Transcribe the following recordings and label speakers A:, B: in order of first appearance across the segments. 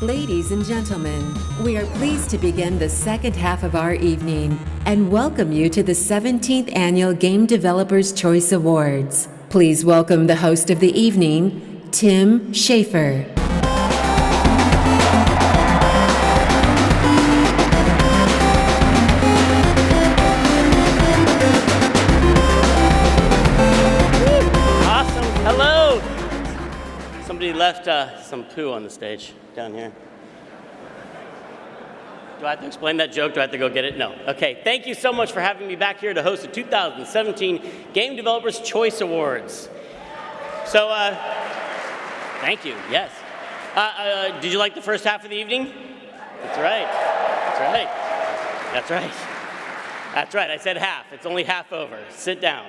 A: Ladies and gentlemen, we are pleased to begin the second half of our evening and welcome you to the 17th Annual Game Developers Choice Awards. Please welcome the host of the evening, Tim Schaefer.
B: Awesome. Hello. Somebody left some poo on the stage down here. Do I have to explain that joke? Do I have to go get it? No. Okay. Thank you so much for having me back here to host the 2017 Game Developers Choice Awards. So, thank you. Yes. Did you like the first half of the evening? That's right. That's right. That's right. That's right. I said half. It's only half over. Sit down.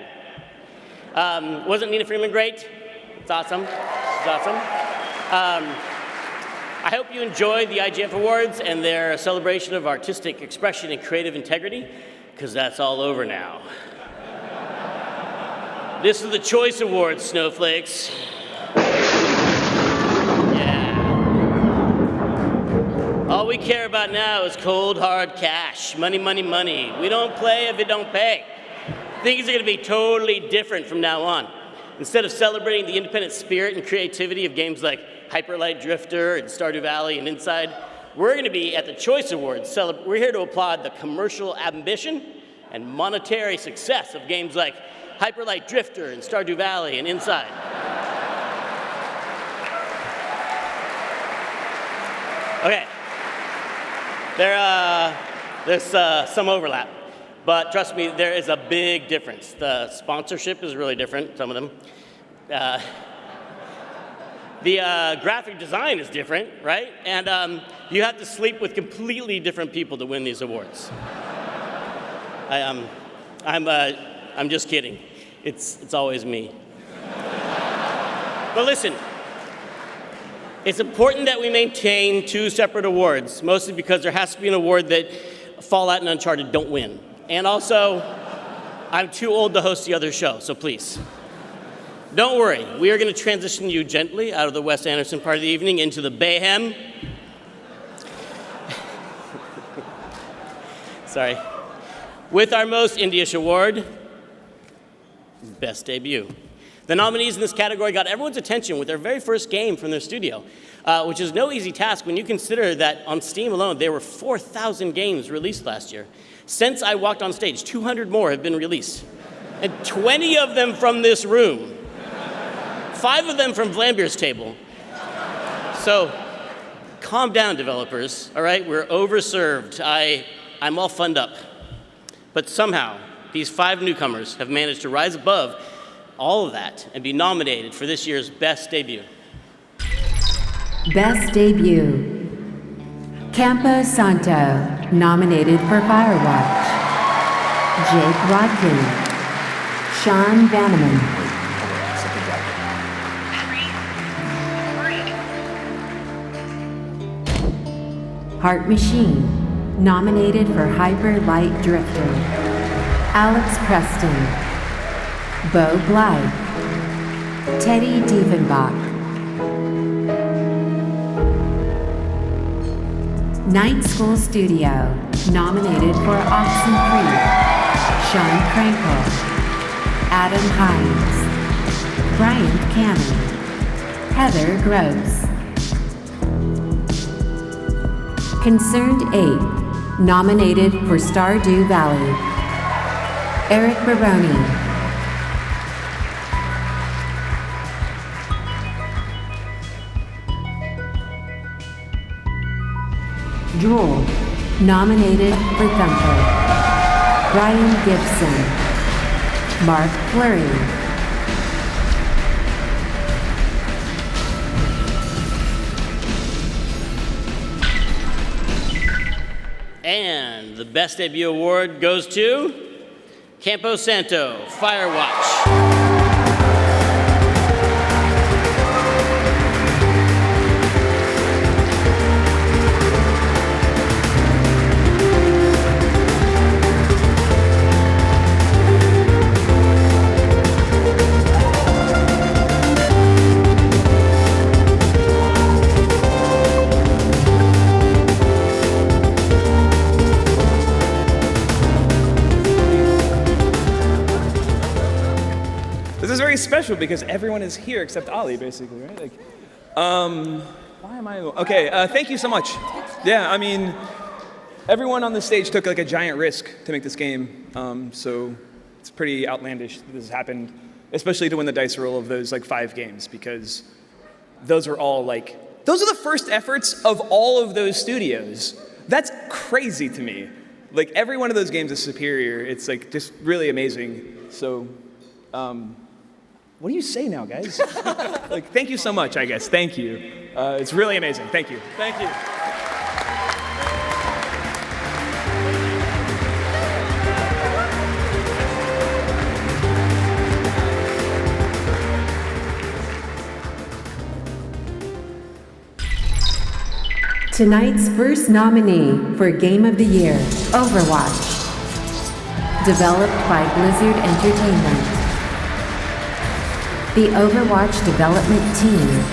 B: Wasn't Nina Freeman great? It's awesome. It's awesome. I hope you enjoy the IGF Awards and their celebration of artistic expression and creative integrity, because that's all over now. This is the Choice Awards, snowflakes. Yeah. All we care about now is cold, hard cash. Money, money, money. We don't play if it don't pay. Things are going to be totally different from now on. Instead of celebrating the independent spirit and creativity of games like Hyper Light Drifter and Stardew Valley and Inside, we're going to be at the Choice Awards. We're here to applaud the commercial ambition and monetary success of games like Hyper Light Drifter and Stardew Valley and Inside. Okay. There's some overlap. But trust me, there is a big difference. The sponsorship is really different, some of them. The graphic design is different, right? And you have to sleep with completely different people to win these awards. I'm just kidding. It's always me. But listen, it's important that we maintain two separate awards, mostly because there has to be an award that Fallout and Uncharted don't win. And also, I'm too old to host the other show, so please. Don't worry, we are going to transition you gently out of the Wes Anderson part of the evening into the Bayhem. Sorry. With our most indie-ish award, Best Debut. The nominees in this category got everyone's attention with their very first game from their studio, which is no easy task when you consider that on Steam alone, there were 4,000 games released last year. Since I walked on stage, 200 more have been released, and 20 of them from this room. 5 of them from Vlambeer's table. So, calm down, developers, all right? We're overserved. I'm all funned up. But somehow, these 5 newcomers have managed to rise above all of that and be nominated for this year's Best Debut.
A: Best Debut. Campo Santo, nominated for Firewatch. Jake Rodkin. Sean Vanneman. Heart Machine, nominated for Hyper Light Drifter. Alex Preston. Bo Blythe. Teddy Diefenbach. Night School Studio, nominated for Oxenfree. Sean Krankel. Adam Hines. Bryant Cannon. Heather Gross. Concerned 8, nominated for Stardew Valley. Eric Baroni. Drool, nominated for Thumper. Brian Gibson. Mark Fleury.
B: And the Best Debut Award goes to Campo Santo, Firewatch.
C: special because everyone is here except Ali, basically, right? Like, why am I? Okay, thank you so much. Yeah, I mean, everyone on the stage took like a giant risk to make this game, so it's pretty outlandish that this has happened, especially to win the dice roll of those like 5 games, because those are all like, those are the first efforts of all of those studios. That's crazy to me. Like, every one of those games is superior. It's like just really amazing. So, what do you say now, guys? Like, thank you so much, I guess. Thank you. It's really amazing. Thank you. Thank you.
A: Tonight's first nominee for Game of the Year, Overwatch. Developed by Blizzard Entertainment. The Overwatch development team.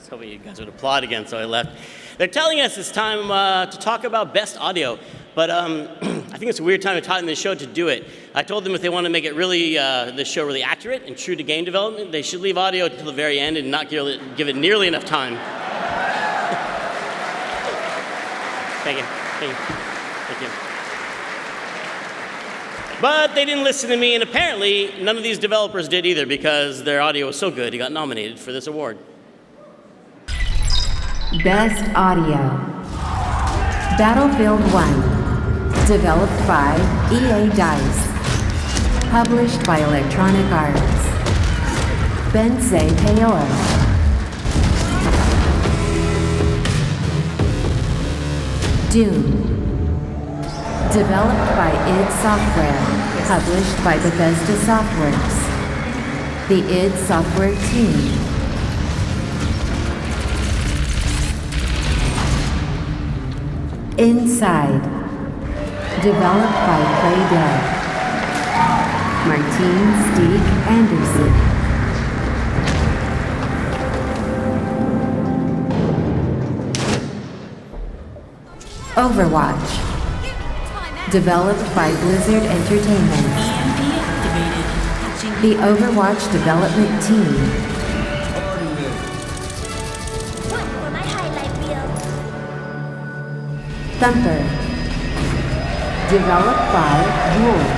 B: Hoping you guys would applaud again, so I left. They're telling us it's time to talk about best audio, but I think it's a weird time to time this show to do it. I told them if they want to make it really, this show really accurate and true to game development, they should leave audio until the very end and not give it nearly enough time. Thank you. Thank you. Thank you. But they didn't listen to me, and apparently none of these developers did either, because their audio was so good, he got nominated for this award.
A: Best Audio. Battlefield 1. Developed by EA Dice. Published by Electronic Arts. Bensei Peor. Doom. Developed by id Software. Published by Bethesda Softworks. The id Software team. Inside. Developed by Playdead. Martine Stieg Anderson. Overwatch. Developed by Blizzard Entertainment. The Overwatch development team. Thumper. Developed by Wolf.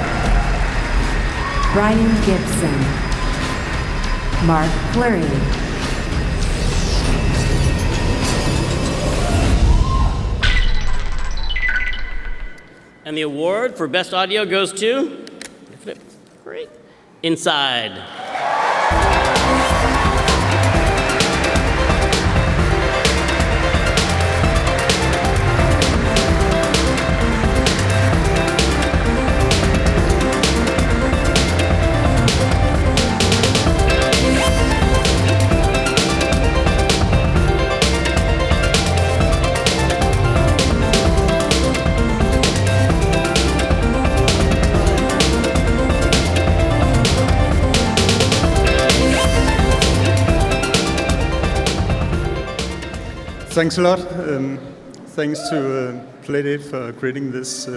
A: Brian Gibson. Mark Fleury.
B: And the award for best audio goes to great Inside.
D: Thanks a lot. Thanks to Playdead for creating this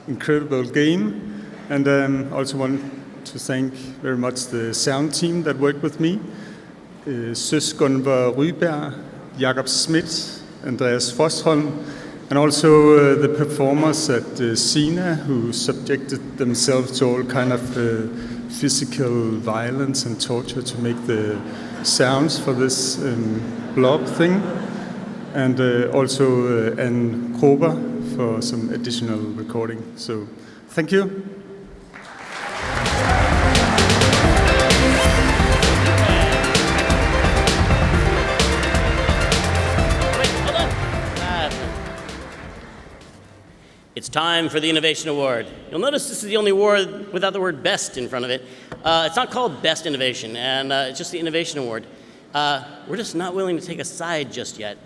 D: incredible game. And also want to thank very much the sound team that worked with me. Søs Gunvar Ryberg, Jakob Schmidt, Andreas Fosholm, and also the performers at Sina who subjected themselves to all kind of physical violence and torture to make the sounds for this blob thing. And also Anne Krober for some additional recording. So, thank you.
B: Wait, hold on. It's time for the Innovation Award. You'll notice this is the only award without the word best in front of it. It's not called Best Innovation, and it's just the Innovation Award. we're just not willing to take a side just yet.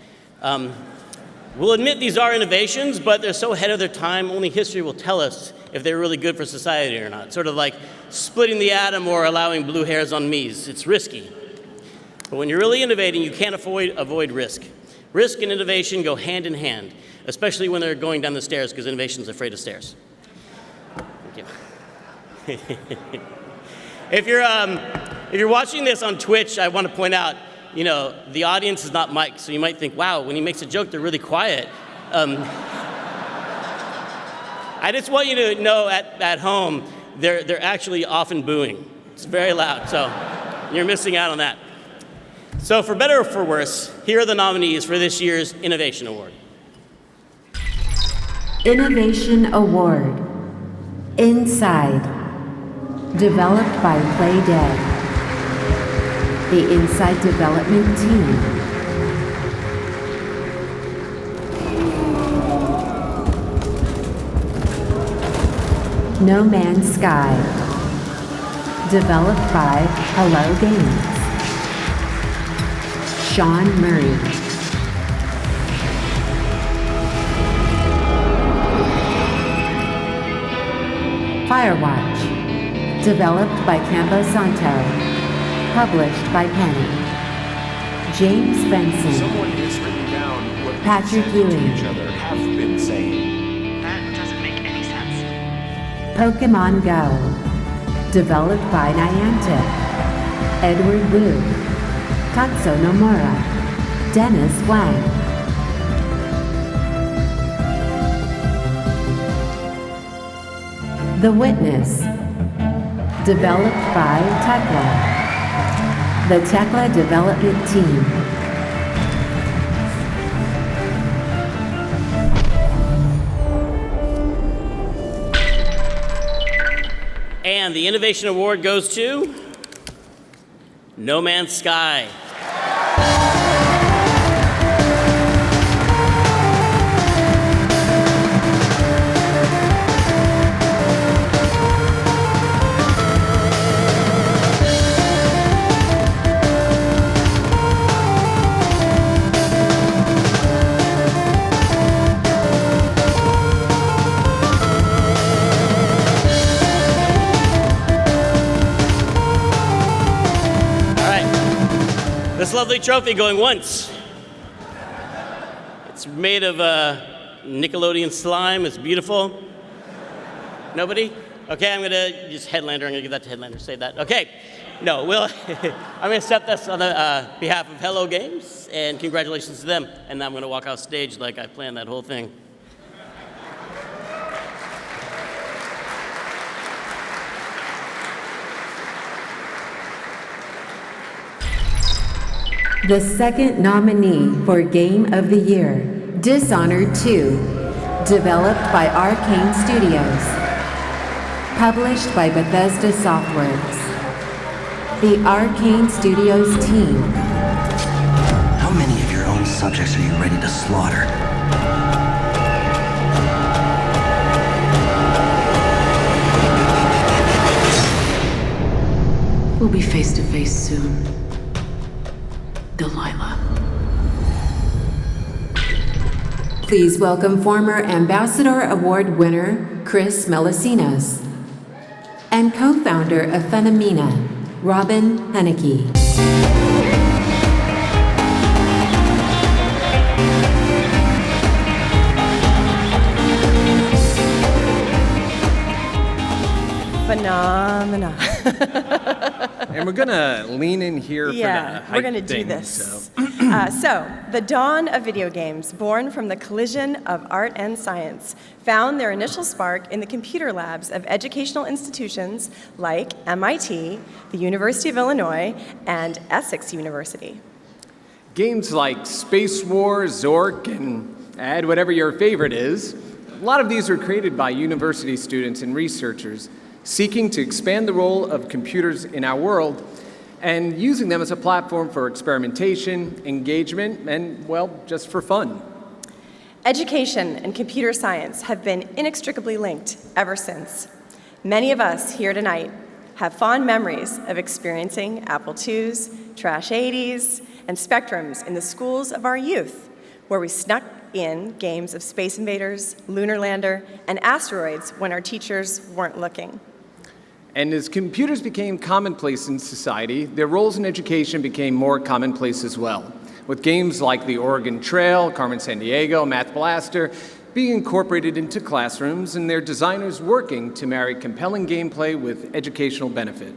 B: We'll admit these are innovations, but they're so ahead of their time, only history will tell us if they're really good for society or not. Sort of like splitting the atom or allowing blue hairs on Mies. It's risky. But when you're really innovating, you can't avoid risk. Risk and innovation go hand in hand, especially when they're going down the stairs, because innovation's afraid of stairs. Thank you. If you're watching this on Twitch, I want to point out, the audience is not mic'd, so you might think, wow, when he makes a joke, they're really quiet. I just want you to know at home, they're actually often booing. It's very loud, so you're missing out on that. So for better or for worse, here are the nominees for this year's Innovation Award.
A: Innovation Award. Inside. Developed by Playdead. The Inside Development Team. No Man's Sky. Developed by Hello Games. Sean Murray. Firewatch. Developed by Campo Santo. Published by Penny. James Benson.
E: Someone has written down what
A: Patrick
E: people
A: Ewing.
E: to each other have been saying.
F: That doesn't make any sense.
A: Pokemon Go. Developed by Niantic. Edward Wu. Tatsu Nomura. Dennis Wang. The Witness. Developed by Tekla. The Tekla Development Team.
B: And the Innovation Award goes to No Man's Sky. This lovely trophy going once. It's made of Nickelodeon slime. It's beautiful. Nobody? Okay, I'm gonna just Headlander. I'm gonna give that to Headlander. Save that. Okay. No, I'm gonna accept this on the behalf of Hello Games, and congratulations to them. And now I'm gonna walk off stage like I planned that whole thing.
A: The second nominee for Game of the Year, Dishonored 2, developed by Arcane Studios, published by Bethesda Softworks. The Arcane Studios team.
G: How many of your own subjects are you ready to slaughter?
H: We'll be face to face soon. Delilah.
A: Please welcome former Ambassador Award winner Chris Melisinos and co-founder of Phenomena, Robin Haneke.
I: Phenomena.
J: And we're gonna lean in here for the
I: Yeah, we're gonna do
J: thing,
I: this. So, the dawn of video games, born from the collision of art and science, found their initial spark in the computer labs of educational institutions like MIT, the University of Illinois, and Essex University.
J: Games like Space War, Zork, and add whatever your favorite is. A lot of these were created by university students and researchers seeking to expand the role of computers in our world and using them as a platform for experimentation, engagement, and, well, just for fun.
I: Education and computer science have been inextricably linked ever since. Many of us here tonight have fond memories of experiencing Apple IIs, Trash 80s, and Spectrums in the schools of our youth, where we snuck in games of Space Invaders, Lunar Lander, and asteroids when our teachers weren't looking.
J: And as computers became commonplace in society, their roles in education became more commonplace as well, with games like the Oregon Trail, Carmen Sandiego, Math Blaster being incorporated into classrooms and their designers working to marry compelling gameplay with educational benefit.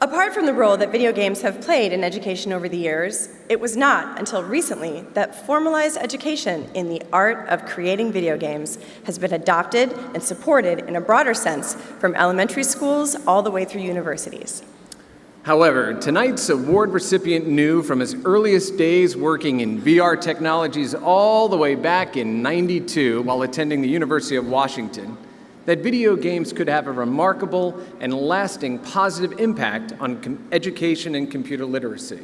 I: Apart from the role that video games have played in education over the years, it was not until recently that formalized education in the art of creating video games has been adopted and supported in a broader sense from elementary schools all the way through universities.
J: However, tonight's award recipient knew from his earliest days working in VR technologies all the way back in '92 while attending the University of Washington that video games could have a remarkable and lasting positive impact on education and computer literacy.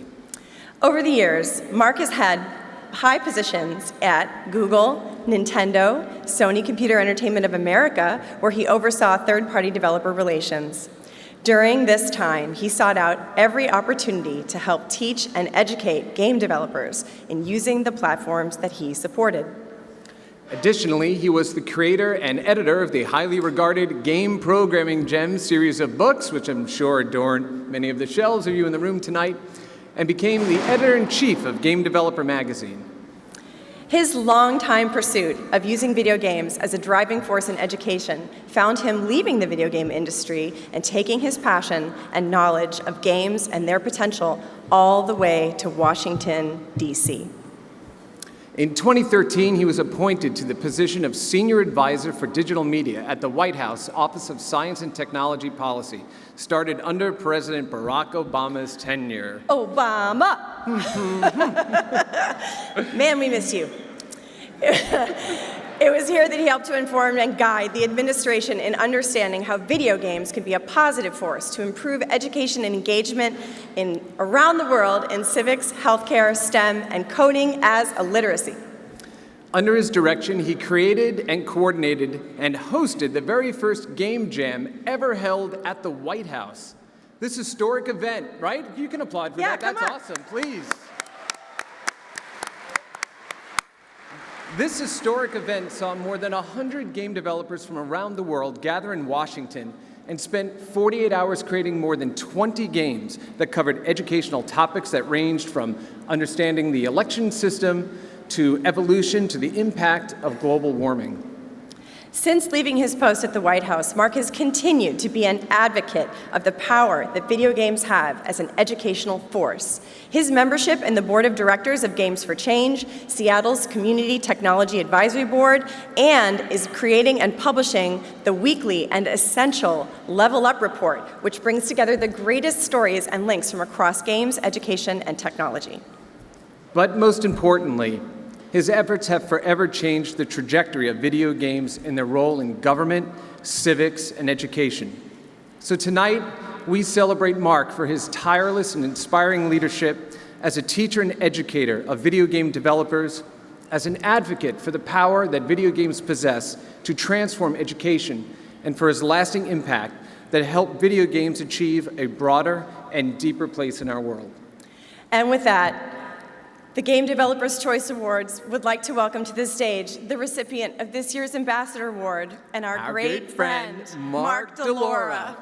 I: Over the years, Mark has had high positions at Google, Nintendo, Sony Computer Entertainment of America, where he oversaw third-party developer relations. During this time, he sought out every opportunity to help teach and educate game developers in using the platforms that he supported.
J: Additionally, he was the creator and editor of the highly regarded Game Programming Gems series of books, which I'm sure adorn many of the shelves of you in the room tonight, and became the editor-in-chief of Game Developer magazine.
I: His longtime pursuit of using video games as a driving force in education found him leaving the video game industry and taking his passion and knowledge of games and their potential all the way to Washington, D.C.
J: In 2013, he was appointed to the position of Senior Advisor for Digital Media at the White House Office of Science and Technology Policy, started under President Barack Obama's tenure.
I: Obama! Man, we miss you. It was here that he helped to inform and guide the administration in understanding how video games could be a positive force to improve education and engagement around the world in civics, healthcare, STEM, and coding as a literacy.
J: Under his direction, he created and coordinated and hosted the very first game jam ever held at the White House. This historic event, right? You can applaud for that. That's awesome, please. This historic event saw more than 100 game developers from around the world gather in Washington and spent 48 hours creating more than 20 games that covered educational topics that ranged from understanding the election system to evolution to the impact of global warming.
I: Since leaving his post at the White House, Mark has continued to be an advocate of the power that video games have as an educational force. His membership in the board of directors of Games for Change, Seattle's Community Technology Advisory Board, and is creating and publishing the weekly and essential Level Up report, which brings together the greatest stories and links from across games, education, and technology.
J: But most importantly, his efforts have forever changed the trajectory of video games in their role in government, civics, and education. So tonight, we celebrate Mark for his tireless and inspiring leadership as a teacher and educator of video game developers, as an advocate for the power that video games possess to transform education, and for his lasting impact that help video games achieve a broader and deeper place in our world.
I: And with that, the Game Developers' Choice Awards would like to welcome to the stage the recipient of this year's Ambassador Award and our great friend, Mark DeLaura.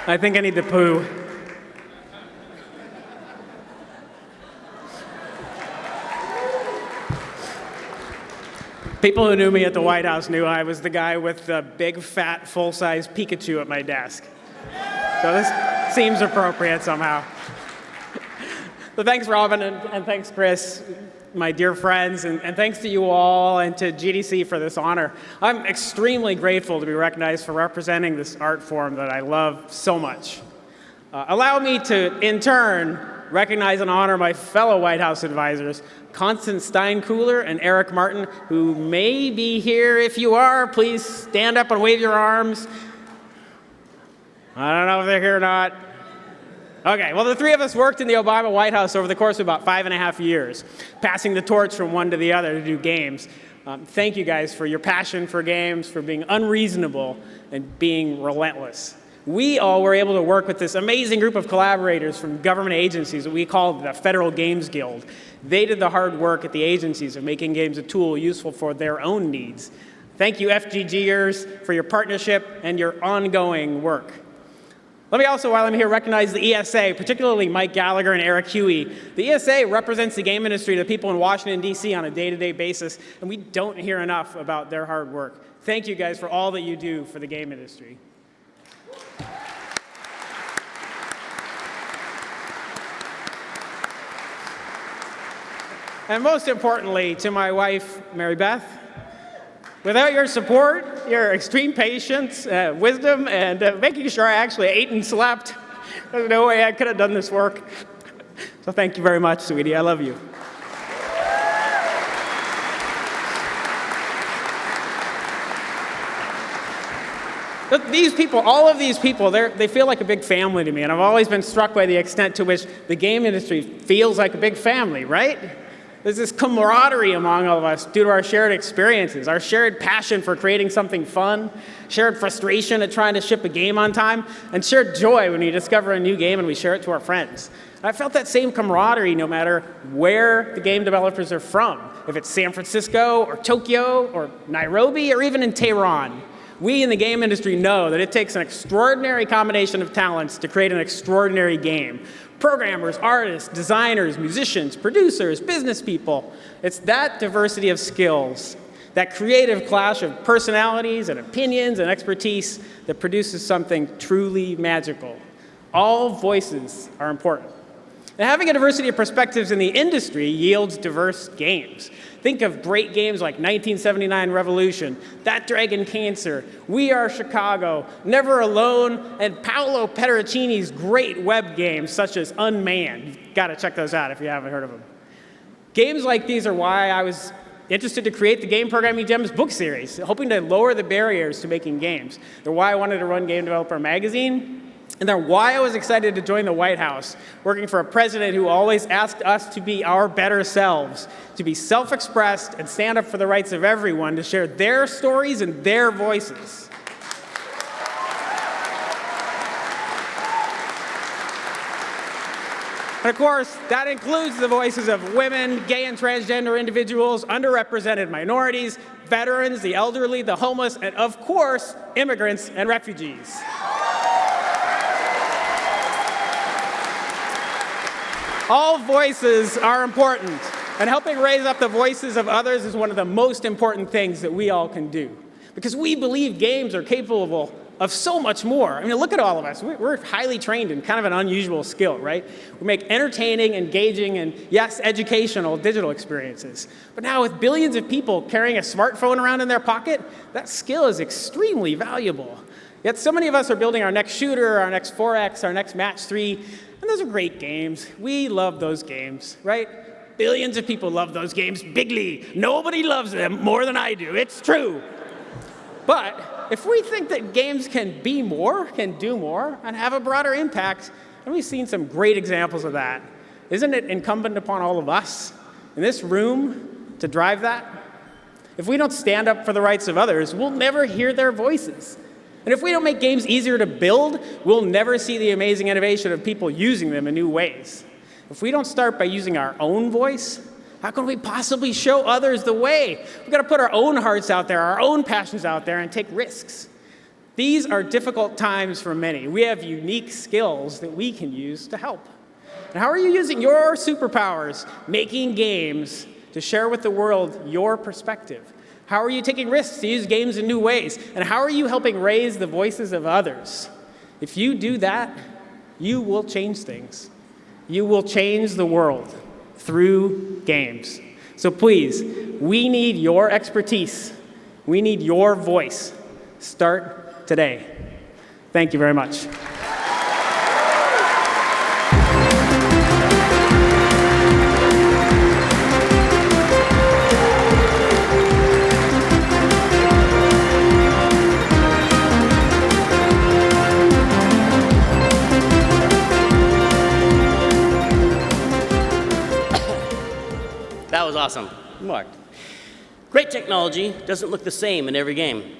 F: I think I need to poo. People who knew me at the White House knew I was the guy with the big, fat, full-size Pikachu at my desk. So this seems appropriate somehow. So thanks, Robin, and thanks, Chris, my dear friends, and thanks to you all and to GDC for this honor. I'm extremely grateful to be recognized for representing this art form that I love so much. Allow me to, in turn, recognize and honor my fellow White House advisors, Constance Steinkuhler and Eric Martin, who may be here. If you are, please stand up and wave your arms. I don't know if they're here or not. Okay, well, the three of us worked in the Obama White House over the course of about 5.5 years, passing the torch from one to the other to do games. Thank you guys for your passion for games, for being unreasonable and being relentless. We all were able to work with this amazing group of collaborators from government agencies that we call the Federal Games Guild. They did the hard work at the agencies of making games a tool useful for their own needs. Thank you, FGGers, for your partnership and your ongoing work. Let me also, while I'm here, recognize the ESA, particularly Mike Gallagher and Eric Huey. The ESA represents the game industry to people in Washington, D.C. on a day-to-day basis, and we don't hear enough about their hard work. Thank you guys for all that you do for the game industry. And most importantly, to my wife, Mary Beth, without your support, your extreme patience, wisdom, and making sure I actually ate and slept, there's no way I could have done this work. So thank you very much, sweetie. I love you. But these people, all of these people, they feel like a big family to me, and I've always been struck by the extent to which the game industry feels like a big family, right? There's this camaraderie among all of us due to our shared experiences, our shared passion for creating something fun, shared frustration at trying to ship a game on time, and shared joy when we discover a new game and we share it to our friends. And I felt that same camaraderie no matter where the game developers are from, if it's San Francisco or Tokyo or Nairobi or even in Tehran. We in the game industry know that it takes an extraordinary combination of talents to create an extraordinary game. Programmers, artists, designers, musicians, producers, business people. It's that diversity of skills, that creative clash of personalities and opinions and expertise that produces something truly magical. All voices are important. And having a diversity of perspectives in the industry yields diverse games. Think of great games like 1979 Revolution, That Dragon Cancer, We Are Chicago, Never Alone, and Paolo Pedericini's great web games such as Unmanned. You've got to check those out if you haven't heard of them. Games like these are why I was interested to create the Game Programming Gems book series, hoping to lower the barriers to making games. They're why I wanted to run Game Developer Magazine. And then why I was excited to join the White House, working for a president who always asked us to be our better selves, to be self-expressed and stand up for the rights of everyone, to share their stories and their voices. And of course, that includes the voices of women, gay and transgender individuals, underrepresented minorities, veterans, the elderly, the homeless, and of course, immigrants and refugees. All voices are important, and helping raise up the voices of others is one of the most important things that we all can do, because we believe games are capable of so much more. I mean, look at all of us. We're highly trained in kind of an unusual skill, right? We make entertaining, engaging, and yes, educational digital experiences. But now with billions of people carrying a smartphone around in their pocket, that skill is extremely valuable. Yet so many of us are building our next shooter, our next 4X, our next Match 3, and those are great games. We love those games, right? Billions of people love those games bigly. Nobody loves them more than I do. It's true. But if we think that games can be more, can do more, and have a broader impact, and we've seen some great examples of that, isn't it incumbent upon all of us in this room to drive that? If we don't stand up for the rights of others, we'll never hear their voices. And if we don't make games easier to build, we'll never see the amazing innovation of people using them in new ways. If we don't start by using our own voice, how can we possibly show others the way? We've got to put our own hearts out there, our own passions out there, and take risks. These are difficult times for many. We have unique skills that we can use to help. And how are you using your superpowers, making games, to share with the world your perspective? How are you taking risks to use games in new ways? And how are you helping raise the voices of others? If you do that, you will change things. You will change the world through games. So please, we need your expertise. We need your voice. Start today. Thank you very much.
B: awesome. Marked. Great technology doesn't look the same in every game.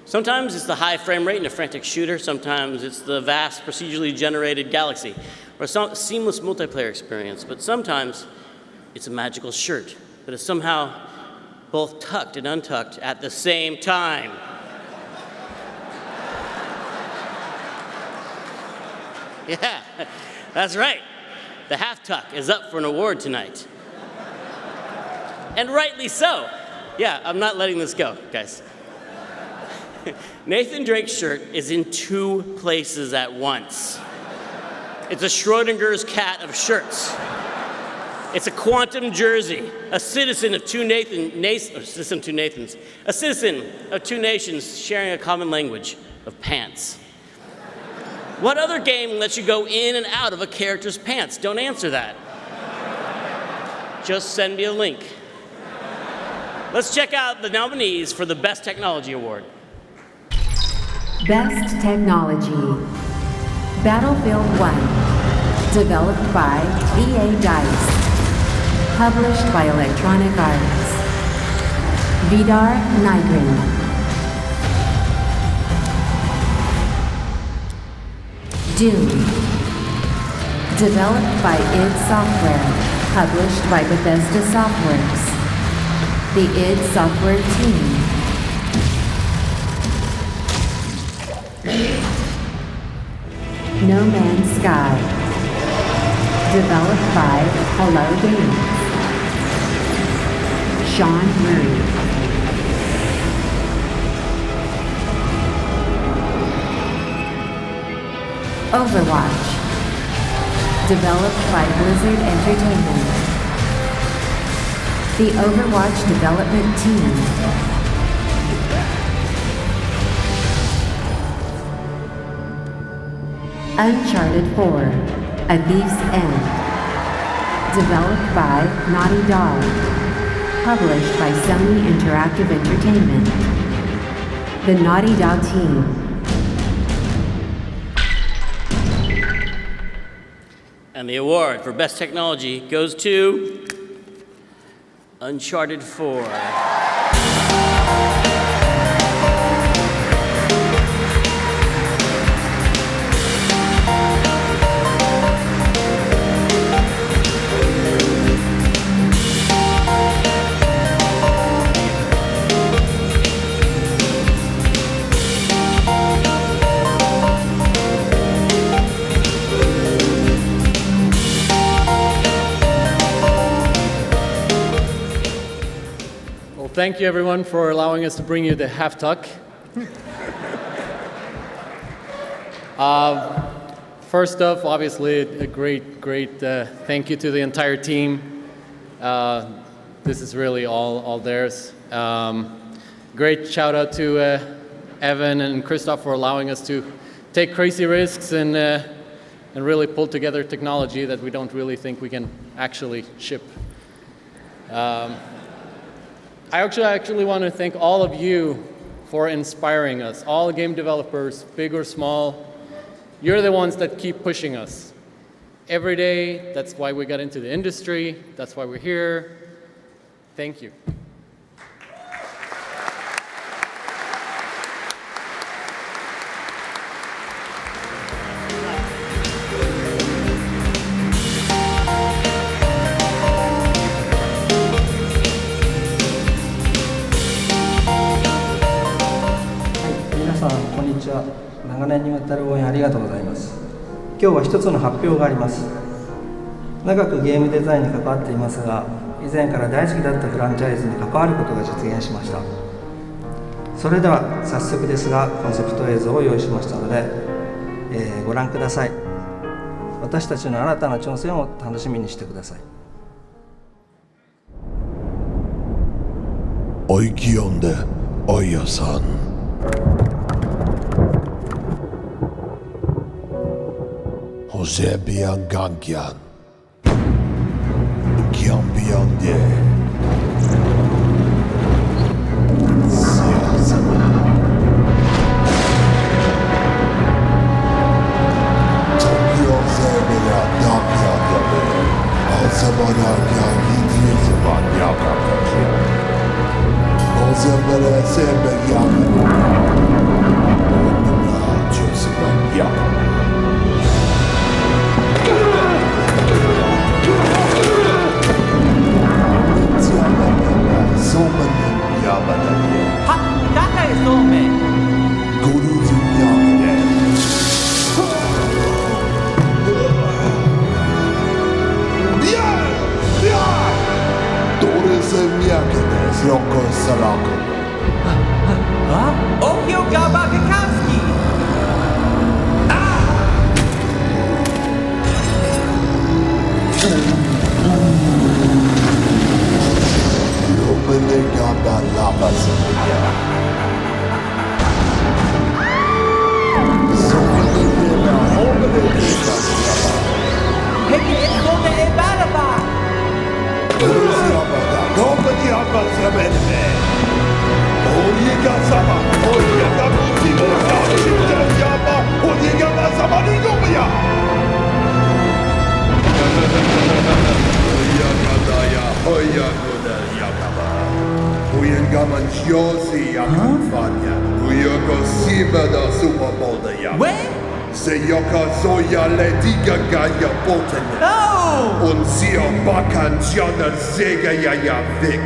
B: Sometimes it's the high frame rate in a frantic shooter, sometimes it's the vast procedurally generated galaxy, or some seamless multiplayer experience, but sometimes it's a magical shirt that is somehow both tucked and untucked at the same time. Yeah, that's right. The half tuck is up for an award tonight. And rightly so. Yeah, I'm not letting this go, guys. Nathan Drake's shirt is in two places at once. It's a Schrodinger's cat of shirts. It's a quantum jersey, a citizen of two nations sharing a common language of pants. What other game lets you go in and out of a character's pants? Don't answer that. Just send me a link. Let's check out the nominees for the Best Technology Award.
A: Best Technology. Battlefield 1. Developed by EA Dice. Published by Electronic Arts. Vidar Nygren. Doom. Developed by id Software. Published by Bethesda Softworks. The id Software team. No Man's Sky. Developed by Hello Games. Sean Murray. Overwatch. Developed by Blizzard Entertainment. The Overwatch development team. Uncharted 4, A Thief's End. Developed by Naughty Dog. Published by Sony Interactive Entertainment. The Naughty Dog team.
B: And the award for Best Technology goes to Uncharted 4.
K: Thank you, everyone, for allowing us to bring you the half tuck. First off, obviously, a great thank you to the entire team. This is really all theirs. Great shout out to Evan and Christoph for allowing us to take crazy risks and really pull together technology that we don't really think we can actually ship. I actually want to thank all of you for inspiring us, all game developers, big or small. You're the ones that keep pushing us. Every day, that's why we got into the industry, that's why we're here. Thank you.
L: こんにちは。長年にわたる応援ありがとうございます。今日は一つの発表があります。長くゲームデザインに関わっていますが、以前から大好きだったフランチャイズに関わることが実現しました。それでは早速ですが、コンセプト映像を用意しましたので、ご覧ください。私たちの新たな挑戦を楽しみにしてください。
M: Oikeonde Oja-san. Jose Biangankian. Kiambiande. Siasama. Tokyo Zemira Damyagabe. Asamara Yagi Trizamanyaka. Josie akamfanya Uyoko Sima da Super Bowl da ya. Se Yoka Zoya Lady Gaga ya Bolton. No! Und sie Bakan Jana Sega ya ya Vic.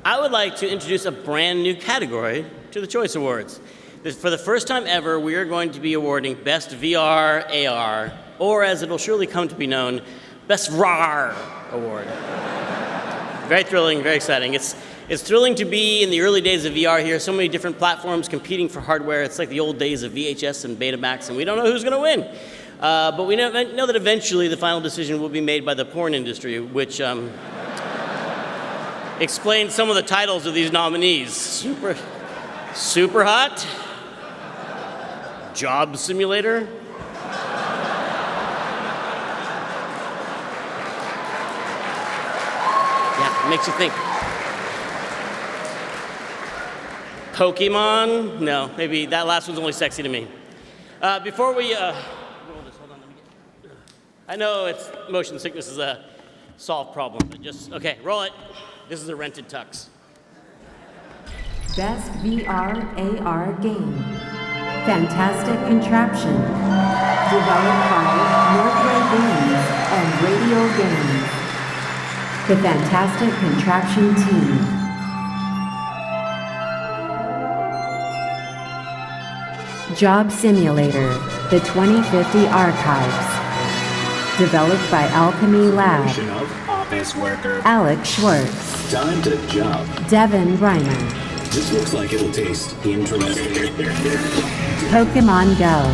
B: I would like to introduce a brand new category to the Choice Awards. For the first time ever, we are going to be awarding Best VR AR, or as it'll surely come to be known, Best RAR Award. Very thrilling, very exciting. It's thrilling to be in the early days of VR here. So many different platforms competing for hardware. It's like the old days of VHS and Betamax, and we don't know who's going to win. But we know that eventually the final decision will be made by the porn industry, which explains some of the titles of these nominees. Super Hot, Job Simulator, yeah, it makes you think. Pokemon? No, maybe that last one's only sexy to me. Before we roll this, hold on, I know it's motion sickness is a solved problem, but just, okay, roll it. This is a rented tux.
A: Best VR AR game. Fantastic Contraption. Developed by Northway Games and Radio Games. The Fantastic Contraption team. Job Simulator, the 2050 Archives. Developed by Alchemy Lab.
N: Of office worker.
A: Alex Schwartz.
N: Time to job.
A: Devin Reimer.
N: This looks like it'll taste interesting.
A: Pokemon Go.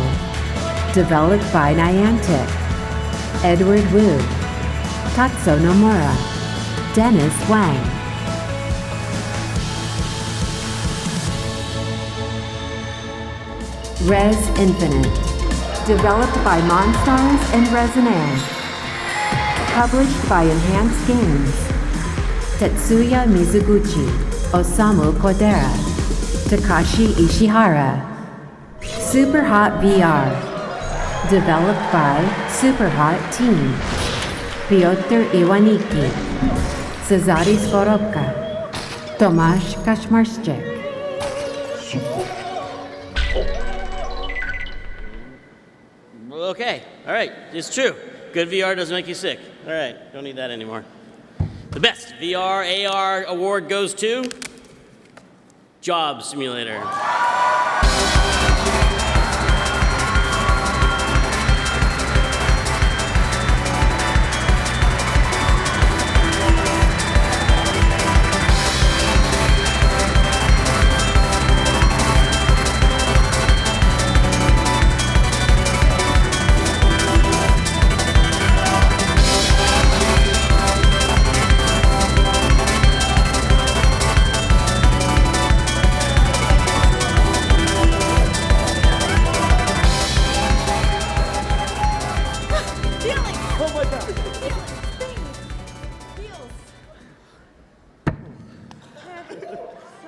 A: Developed by Niantic. Edward Wu. Tatsu Nomura. Dennis Wang. Res Infinite. Developed by Monstars and Resonance. Published by Enhanced Games. Tetsuya Mizuguchi. Osamu Kodera. Takashi Ishihara. Super Hot VR. Developed by Super Hot Team. Piotr Iwaniki. Cezary Skoropka. Tomasz Kaczmarczyk.
B: Okay, all right, it's true. Good VR doesn't make you sick. All right, don't need that anymore. The best VR AR award goes to Job Simulator.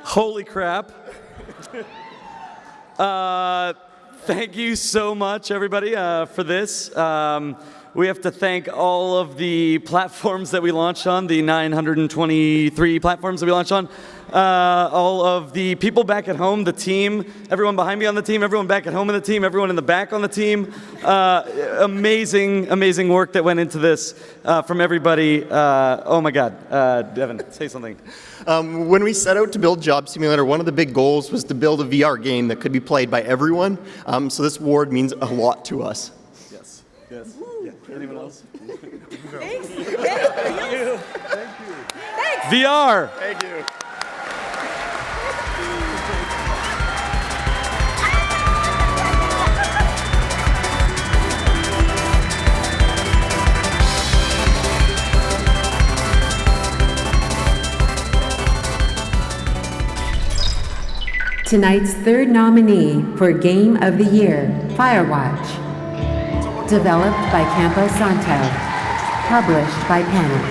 O: Holy crap. Thank you so much, everybody, for this. We have to thank all of the platforms that we launched on, the 923 platforms that we launched on, all of the people back at home, the team, everyone behind me on the team, everyone back at home on the team, everyone in the back on the team. Amazing work that went into this from everybody. Oh my God, Devin, say something.
P: When we set out to build Job Simulator, one of the big goals was to build a VR game that could be played by everyone. So this award means a lot to us.
O: Yes. Yes. Yeah. Anyone else?
I: Thanks.
O: Thank you.
I: Thanks.
O: VR.
P: Thank you.
A: Tonight's third nominee for Game of the Year, Firewatch. Developed by Campo Santo. Published by Panic.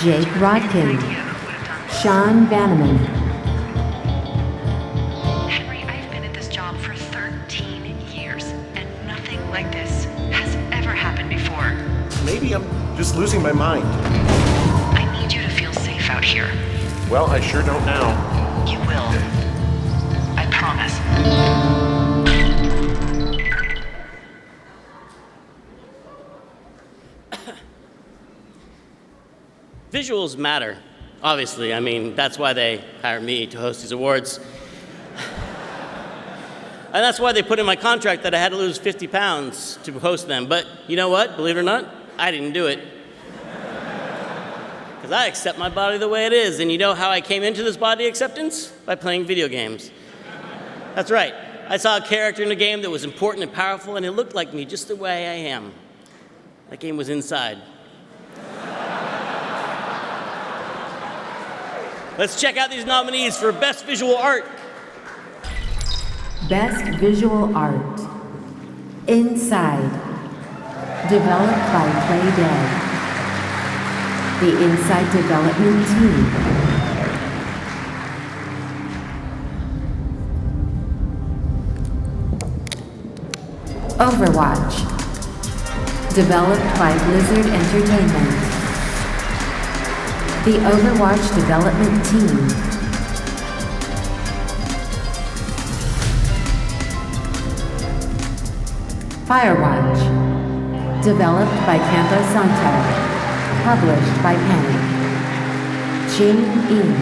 A: Jake Rodkin. Sean Vanneman.
H: Henry, I've been at this job for 13 years, and nothing like this has ever happened before.
E: Maybe I'm just losing my mind.
H: I need you to feel safe out here.
E: Well, I sure don't now.
H: You will. I promise.
B: Visuals matter, obviously. I mean, that's why they hire me to host these awards. And that's why they put in my contract that I had to lose 50 pounds to host them. But you know what? Believe it or not, I didn't do it. Because I accept my body the way it is. And you know how I came into this body acceptance? By playing video games. That's right. I saw a character in a game that was important and powerful, and it looked like me just the way I am. That game was Inside. Let's check out these nominees for Best Visual Art.
A: Best Visual Art. Inside. Developed by Playdead. The Inside Development Team. Overwatch. Developed by Blizzard Entertainment. The Overwatch Development Team. Firewatch. Developed by Campo Santo. Published by Panic. Jing Yin.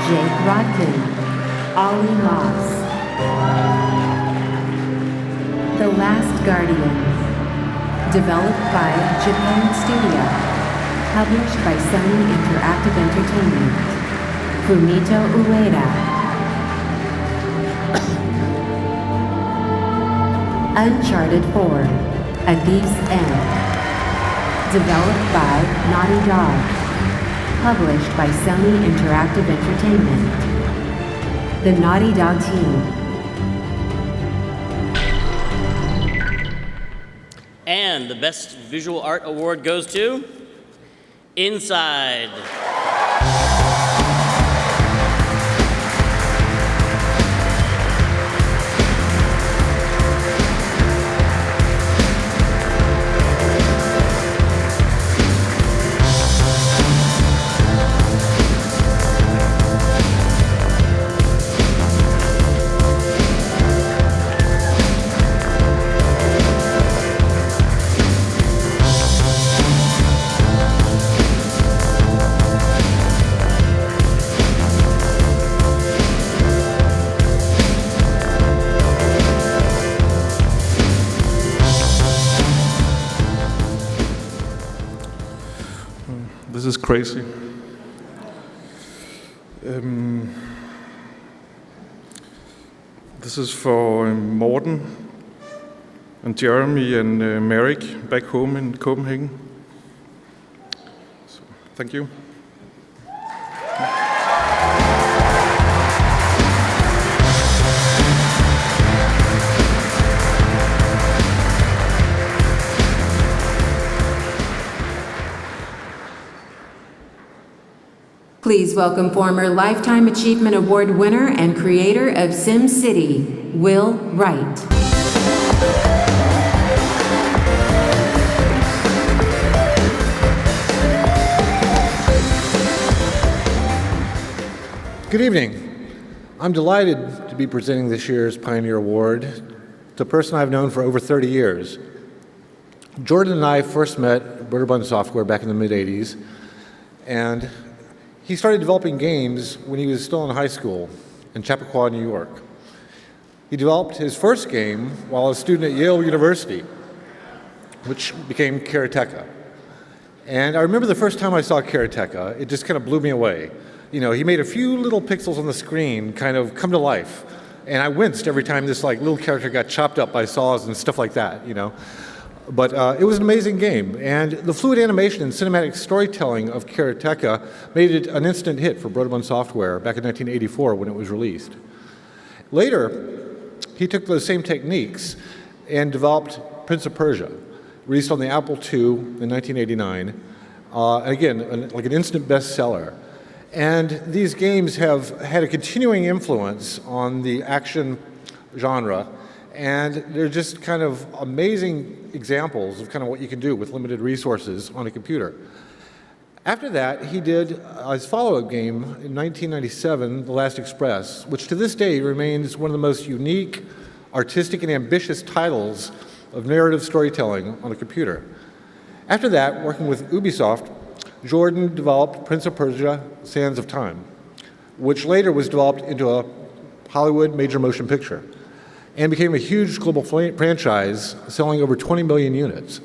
A: Jake Rodkin. Ollie Moss. The Last Guardian. Developed by Japan Studio. Published by Sony Interactive Entertainment. Fumito Ueda. Uncharted 4, A Thief's End. Developed by Naughty Dog. Published by Sony Interactive Entertainment. The Naughty Dog team.
B: And the Best Visual Art Award goes to Inside.
Q: This is crazy. This is for Morten and Jeremy and Merrick back home in Copenhagen. So, thank you.
A: Please welcome former Lifetime Achievement Award winner and creator of SimCity, Will Wright.
R: Good evening. I'm delighted to be presenting this year's Pioneer Award to a person I've known for over 30 years. Jordan and I first met at Broderbund Software back in the mid-'80s, and he started developing games when he was still in high school in Chappaqua, New York. He developed his first game while a student at Yale University, which became Karateka. And I remember the first time I saw Karateka, it just kind of blew me away. You know, he made a few little pixels on the screen kind of come to life. And I winced every time this like little character got chopped up by saws and stuff like that, you know. But it was an amazing game, and the fluid animation and cinematic storytelling of Karateka made it an instant hit for Broderbund Software back in 1984 when it was released. Later, he took those same techniques and developed Prince of Persia, released on the Apple II in 1989. And again, like an instant bestseller. And these games have had a continuing influence on the action genre, and they're just kind of amazing examples of kind of what you can do with limited resources on a computer. After that, he did his follow-up game in 1997, The Last Express, which to this day remains one of the most unique, artistic, and ambitious titles of narrative storytelling on a computer. After that, working with Ubisoft, Jordan developed Prince of Persia: Sands of Time, which later was developed into a Hollywood major motion picture and became a huge global franchise, selling over 20 million units.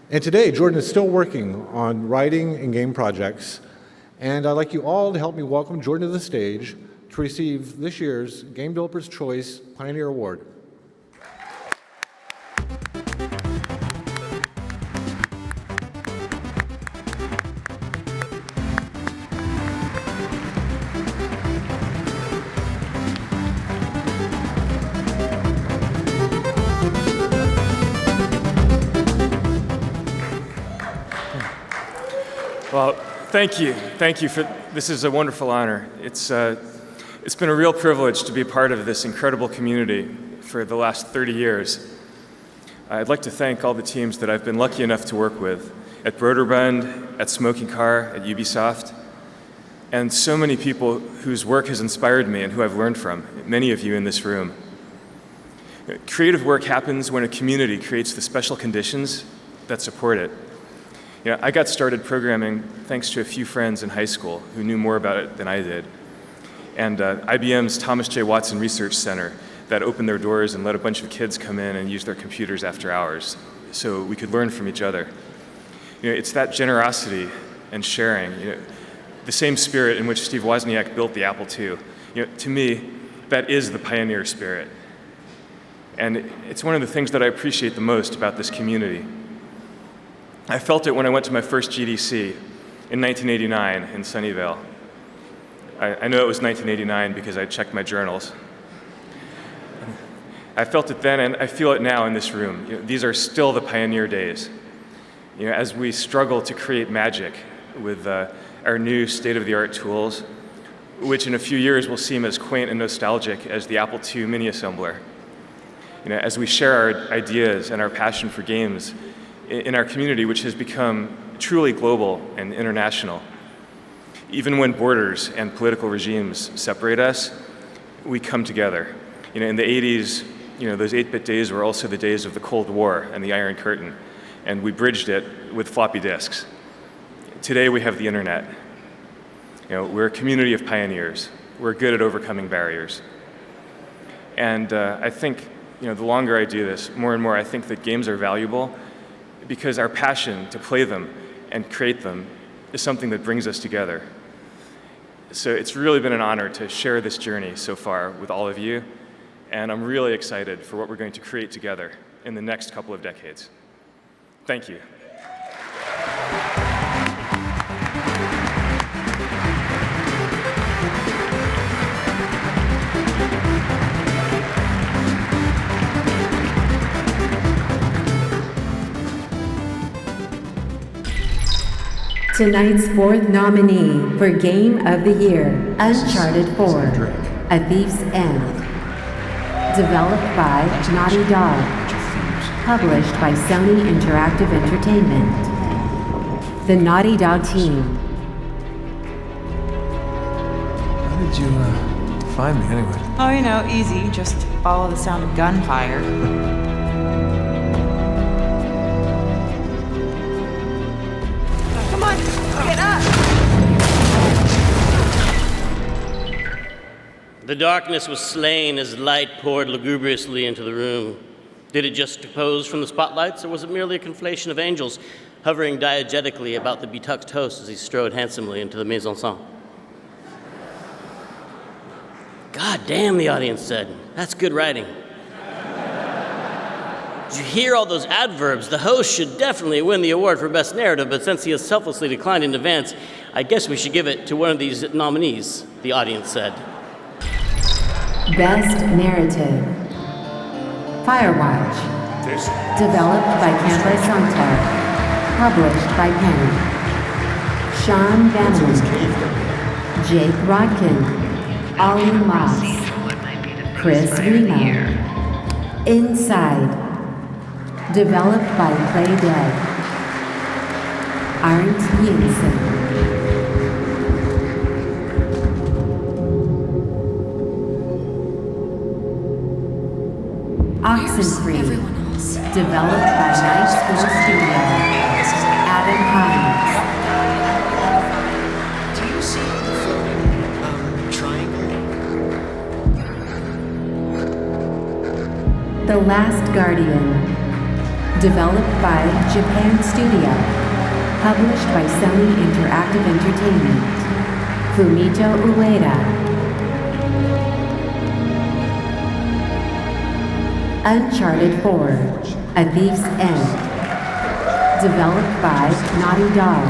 R: And today, Jordan is still working on writing and game projects, and I'd like you all to help me welcome Jordan to the stage to receive this year's Game Developers' Choice Pioneer Award.
S: Well, thank you. Thank you for this is a wonderful honor. It's been a real privilege to be a part of this incredible community for the last 30 years. I'd like to thank all the teams that I've been lucky enough to work with at Broderbund, at Smoking Car, at Ubisoft, and so many people whose work has inspired me and who I've learned from, many of you in this room. Creative work happens when a community creates the special conditions that support it. I got started programming thanks to a few friends in high school who knew more about it than I did. And IBM's Thomas J. Watson Research Center that opened their doors and let a bunch of kids come in and use their computers after hours so we could learn from each other. It's that generosity and sharing, the same spirit in which Steve Wozniak built the Apple II. To me, that is the pioneer spirit. And it's one of the things that I appreciate the most about this community. I felt it when I went to my first GDC in 1989 in Sunnyvale. I know it was 1989 because I checked my journals. I felt it then, and I feel it now in this room. These are still the pioneer days. As we struggle to create magic with our new state-of-the-art tools, which in a few years will seem as quaint and nostalgic as the Apple II mini assembler. As we share our ideas and our passion for games in our community, which has become truly global and international. Even when borders and political regimes separate us, we come together. In the 80s, those 8-bit days were also the days of the Cold War and the Iron Curtain, and we bridged it with floppy disks. Today we have the internet. We're a community of pioneers. We're good at overcoming barriers. And I think, the longer I do this, more and more I think that games are valuable because our passion to play them and create them is something that brings us together. So it's really been an honor to share this journey so far with all of you, and I'm really excited for what we're going to create together in the next couple of decades. Thank you.
A: Tonight's fourth nominee for Game of the Year, Uncharted 4, A Thief's End. Developed by Naughty Dog. Published by Sony Interactive Entertainment. The Naughty Dog team.
T: How did you find me anyway?
U: Oh, easy. Just follow the sound of gunfire.
I: Get up!
B: The darkness was slain as light poured lugubriously into the room. Did it juxtapose from the spotlights, or was it merely a conflation of angels hovering diegetically about the betuxed host as he strode handsomely into the mise-en-scène? God damn, the audience said. That's good writing. Did you hear all those adverbs? The host should definitely win the award for Best Narrative, but since he has selflessly declined in advance, I guess we should give it to one of these nominees, the audience said.
A: Best Narrative. Firewatch, Developed by Campo Santo. Published by Penny. Sean Bannerman. Jake Rodkin. Ollie Moss. Chris Reno. Inside. Developed by Play Dead. Arndt Jensen. Oxenfree. Developed by Night School Studio. Adam Hines.
C: Do you see the floating triangle?
A: The Last Guardian. Developed by Japan Studio. Published by Sony Interactive Entertainment. Fumito Ueda. Uncharted 4, A Thief's End. Developed by Naughty Dog.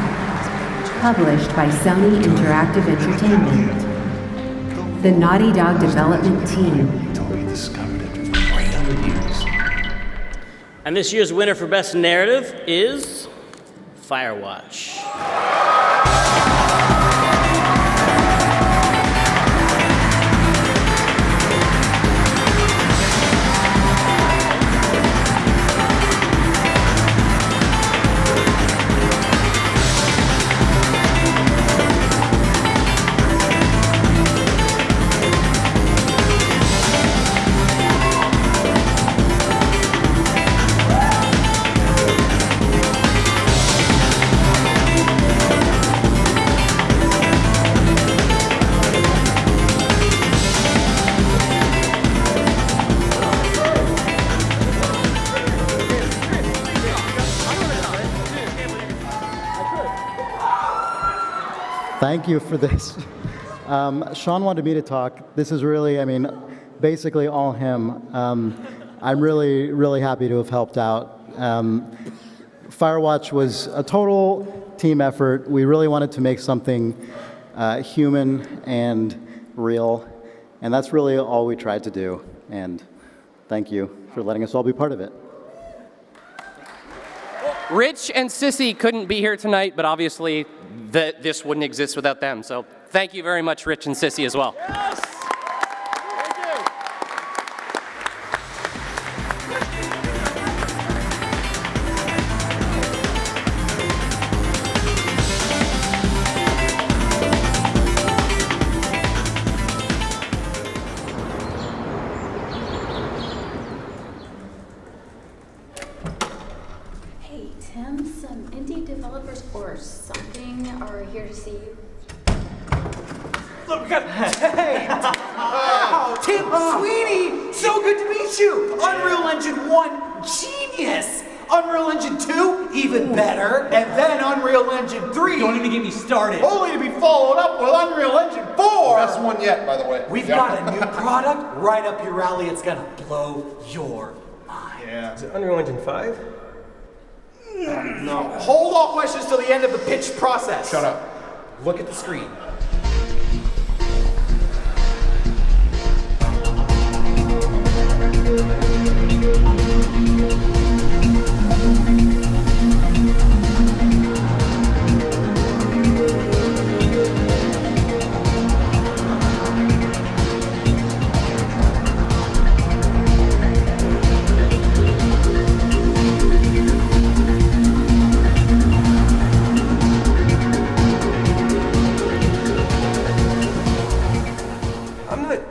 A: Published by Sony Interactive Entertainment. The Naughty Dog development team.
B: And this year's winner for Best Narrative is Firewatch.
V: Thank you for this. Sean wanted me to talk. This is really, basically all him. I'm really, really happy to have helped out. Firewatch was a total team effort. We really wanted to make something human and real, and that's really all we tried to do. And thank you for letting us all be part of it.
W: Rich and Sissy couldn't be here tonight, but obviously this wouldn't exist without them. So thank you very much, Rich and Sissy, as well.
B: Yes!
X: Hey, Tim, some indie developers or something are here to see you.
Y: Look, we got. Hey! Wow! Tim Sweeney! So good to meet you! Unreal Engine 1, genius! Unreal Engine 2, even better. And then Unreal Engine 3.
Z: Don't even get me started.
Y: Only to be followed up with Unreal Engine 4!
M: Best one yet, by the way.
Y: We've got a new product right up your alley. It's gonna blow your mind.
Z: Yeah. Is it Unreal Engine 5?
Y: No. Hold all questions till the end of the pitch process.
M: Shut up.
Y: Look at the screen.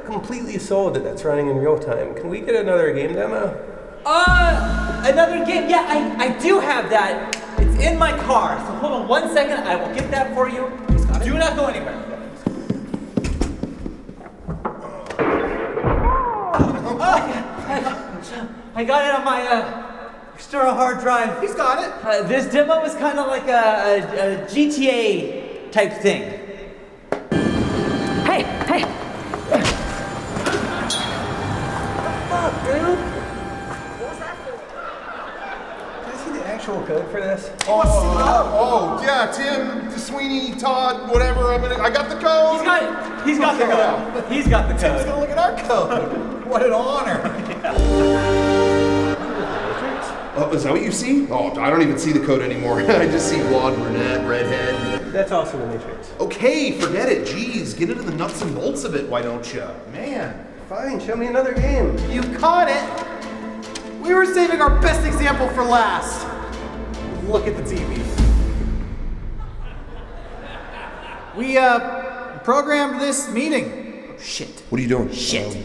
Z: Completely sold that that's running in real time. Can we get another game demo?
Y: Another game? Yeah, I do have that. It's in my car. So hold on 1 second. I will get that for you. Do not go anywhere. I got it on my external hard drive. He's got it. This demo is kind of like a GTA type thing. Hey! Dude.
Z: Can I see the actual code for this?
M: Oh, yeah, Tim, Sweeney, Todd, whatever. I got the code.
Y: He's got the code. He's got the code.
M: Tim's gonna look at our code. What an honor.
E: Oh, is that what you see? Oh, I don't even see the code anymore. I just see blonde, brunette, redhead.
Z: That's also the Matrix.
E: Okay, forget it. Jeez, get into the nuts and bolts of it, why don't you? Man.
Z: Fine, show me another game.
Y: You caught it! We were saving our best example for last. Look at the TV. We, programmed this meeting. Oh, shit.
E: What are you doing?
Y: Shit.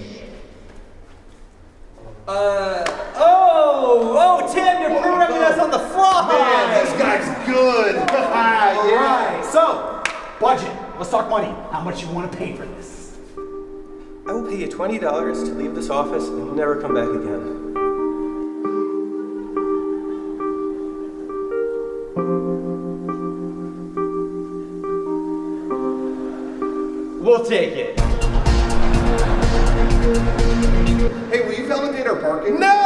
Y: Oh, Tim, you're programming us on the fly!
E: Man, this guy's good!
Y: All right, so, budget. Let's talk money. How much you want to pay for this?
Z: I will pay you $20 to leave this office and never come back again.
Y: We'll take it.
E: Hey, will you validate our parking?
Y: No!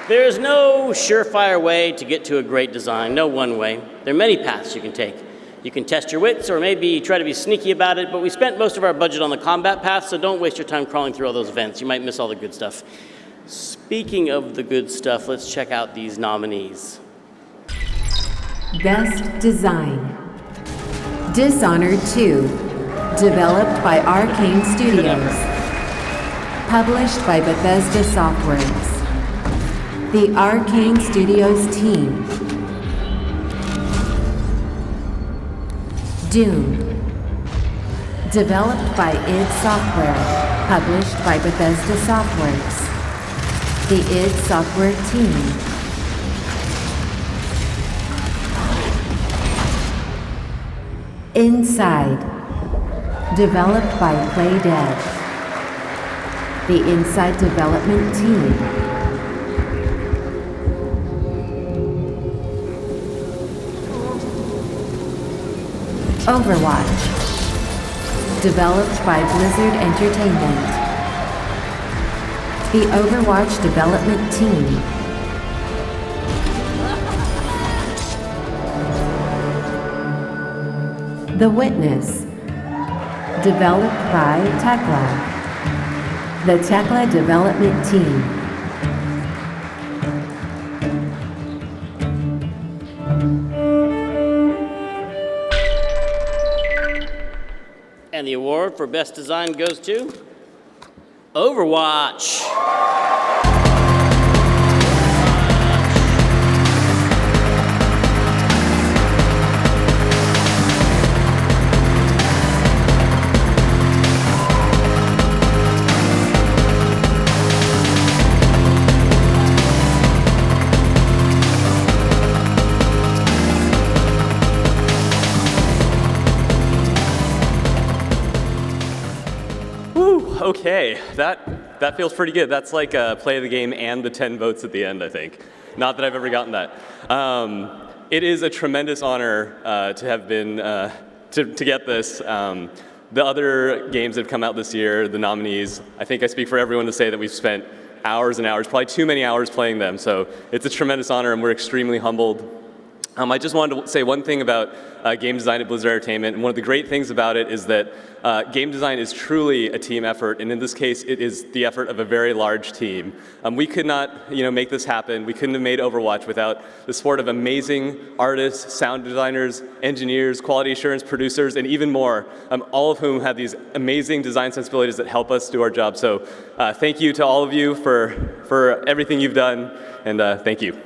B: There is no surefire way to get to a great design, no one way. There are many paths you can take. You can test your wits or maybe try to be sneaky about it, but we spent most of our budget on the combat path, so don't waste your time crawling through all those events. You might miss all the good stuff. Speaking of the good stuff, let's check out these nominees.
A: Best Design. Dishonored 2. Developed by Arcane Studios. Published by Bethesda Softworks. The Arcane Studios team. Doom. Developed by id Software. Published by Bethesda Softworks. The id Software team. Inside. Developed by Playdead. The Inside development team. Overwatch. Developed by Blizzard Entertainment. The Overwatch development team. The Witness. Developed by Tekla. The Tekla development team.
B: And the award for Best Design goes to Overwatch.
D: Okay, that feels pretty good. That's like play of the game and the 10 votes at the end, I think. Not that I've ever gotten that. It is a tremendous honor to have been, to get this. The other games that have come out this year, the nominees, I think I speak for everyone to say that we've spent hours and hours, probably too many hours playing them. So it's a tremendous honor and we're extremely humbled. I just wanted to say one thing about game design at Blizzard Entertainment, and one of the great things about it is that game design is truly a team effort, and in this case, it is the effort of a very large team. We could not, make this happen. We couldn't have made Overwatch without the support of amazing artists, sound designers, engineers, quality assurance producers, and even more, all of whom have these amazing design sensibilities that help us do our job. So thank you to all of you for everything you've done, and thank you.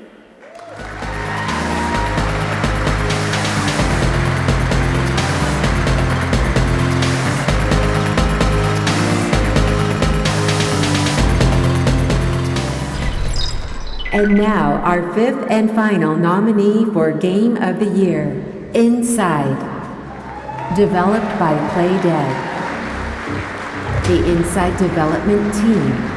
A: And now, our fifth and final nominee for Game of the Year, Inside. Developed by Playdead. The Inside development team.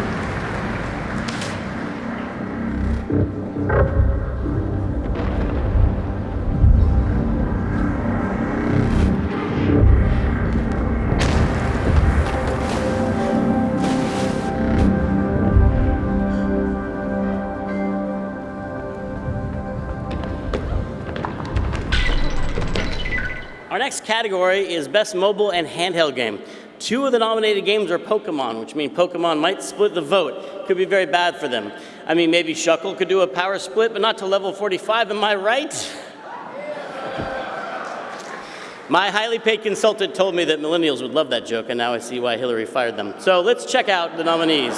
B: All Our next category is Best Mobile and Handheld Game. 2 of the nominated games are Pokemon, which means Pokemon might split the vote. Could be very bad for them. I mean, maybe Shuckle could do a power split, but not to level 45, am I right? My highly paid consultant told me that millennials would love that joke, and now I see why Hillary fired them. So let's check out the nominees.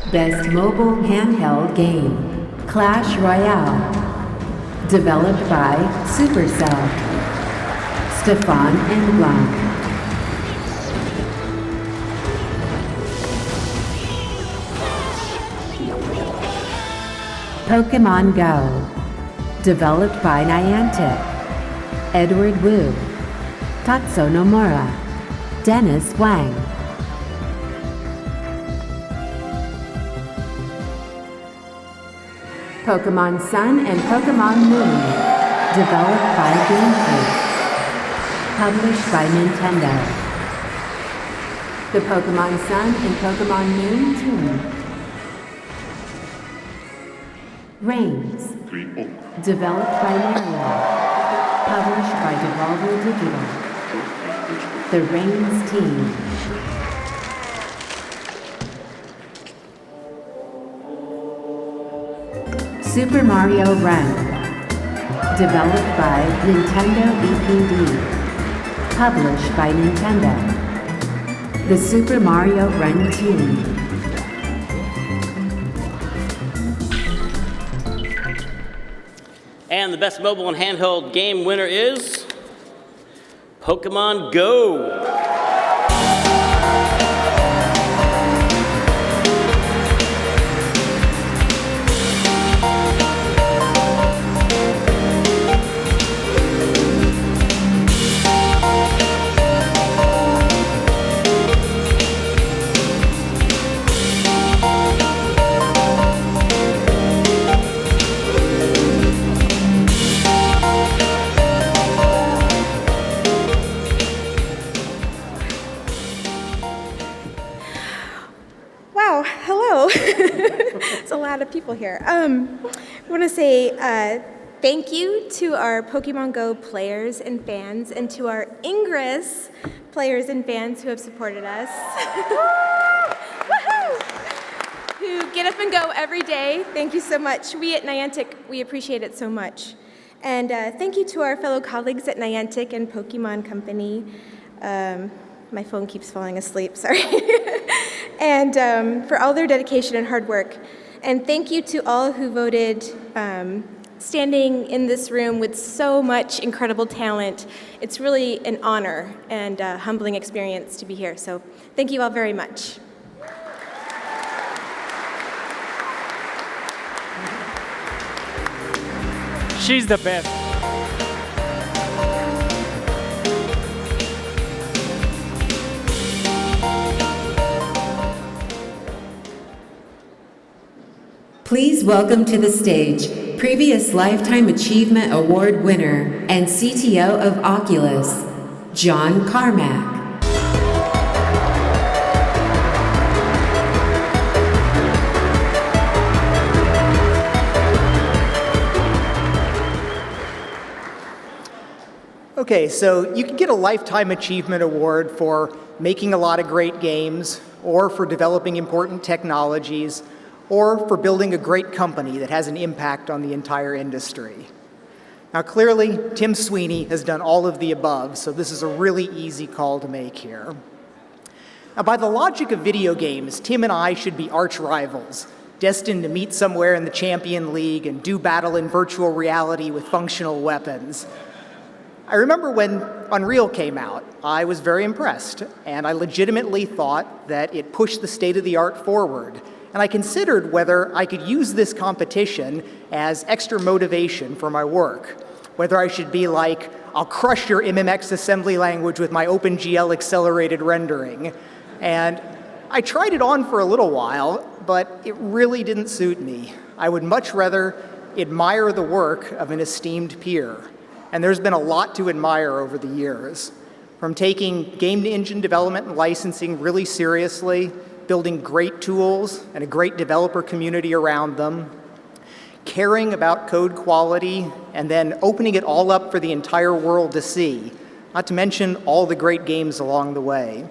A: Best Mobile Handheld Game, Clash Royale. Developed by Supercell. Stefan and Blanc. Pokemon Go. Developed by Niantic. Edward Wu. Tatsu Nomura. Dennis Wang. Pokemon Sun and Pokemon Moon. Developed by Game Freak. Published by Nintendo. The Pokemon Sun and Pokemon Moon team. Reigns. Developed by Mario. Published by Devolver Digital. The Reigns team. Super Mario Run. Developed by Nintendo EPD. Published by Nintendo. The Super Mario Run team.
B: And the Best Mobile and Handheld Game winner is Pokemon Go.
F: Wow, hello. There's a lot of people here. I want to say thank you to our Pokemon Go players and fans, and to our Ingress players and fans who have supported us. Who get up and go every day. Thank you so much. We at Niantic, we appreciate it so much. And thank you to our fellow colleagues at Niantic and Pokemon Company. My phone keeps falling asleep, sorry. And for all their dedication and hard work. And thank you to all who voted standing in this room with so much incredible talent. It's really an honor and a humbling experience to be here. So thank you all very much.
G: She's the best.
A: Please welcome to the stage previous Lifetime Achievement Award winner and CTO of Oculus, John Carmack.
J: Okay, so you can get a Lifetime Achievement Award for making a lot of great games, or for developing important technologies, or for building a great company that has an impact on the entire industry. Now clearly, Tim Sweeney has done all of the above, so this is a really easy call to make here. Now by the logic of video games, Tim and I should be arch rivals, destined to meet somewhere in the Champion League and do battle in virtual reality with functional weapons. I remember when Unreal came out, I was very impressed, and I legitimately thought that it pushed the state-of-the-art forward. And I considered whether I could use this competition as extra motivation for my work. Whether I should be like, I'll crush your MMX assembly language with my OpenGL accelerated rendering. And I tried it on for a little while, but it really didn't suit me. I would much rather admire the work of an esteemed peer. And there's been a lot to admire over the years. From taking game engine development and licensing really seriously, building great tools and a great developer community around them, caring about code quality, and then opening it all up for the entire world to see, not to mention all the great games along the way.